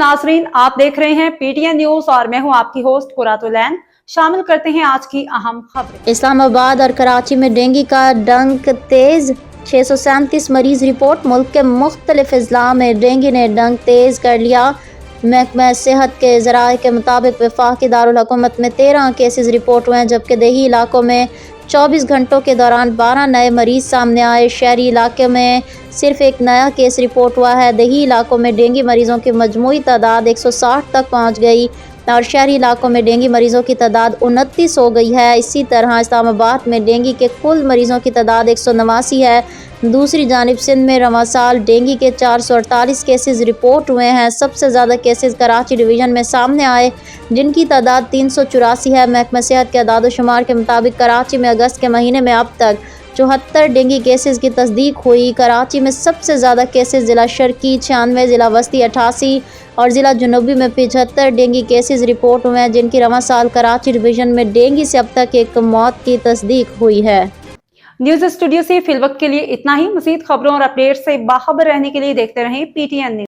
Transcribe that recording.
नाज़रीन, आप देख रहे हैं PTN न्यूज और मैं हूं आपकी होस्ट कुरातुलैन। शामिल करते हैं आज की अहम खबरें। इस्लामाबाद और कराची में डेंगू का डंक तेज, 637 मरीज रिपोर्ट। मुल्क के मुख्तलिफ अजला में डेंगू ने डंक तेज कर लिया। महकमा सेहत के ज़राए के मुताबिक वफाकी दारुल हुकूमत में 13 केसेस रिपोर्ट हुए हैं, जबकि देही इलाकों में 24 घंटों के दौरान 12 नए मरीज सामने आए। शहरी इलाके में सिर्फ एक नया केस रिपोर्ट हुआ है। देही इलाकों में डेंगू मरीजों की मजमूई तादाद 160 तक पहुंच गई और शहरी इलाकों में डेंगू मरीजों की तादाद 29 हो गई है। इसी तरह इस्लामाबाद में डेंगू के कुल मरीजों की तादाद 189 है। दूसरी जानिब सिंध में रवां साल डेंगू के 448 केसेस रिपोर्ट हुए हैं। सबसे ज़्यादा केसेस कराची डिवीज़न में सामने आए, जिनकी तादाद 384 है। महकमा सेहत के अदाद शुमार के मुताबिक कराची में अगस्त के महीने में अब तक 74 डेंगू केसेस की तस्दीक हुई। कराची में सबसे ज़्यादा केसेस ज़िला शर्की 96, ज़िला वस्ती 88 और ज़िला जनूबी में 75 डेंगू केसेस रिपोर्ट हुए हैं, जिनकी रवां साल कराची डिवीज़न में डेंगू से अब तक एक मौत की तस्दीक हुई है। न्यूज स्टूडियो से फिलवक्त के लिए इतना ही। मज़ीद खबरों और अपडेट से बाखबर रहने के लिए देखते रहें PTN न्यूज।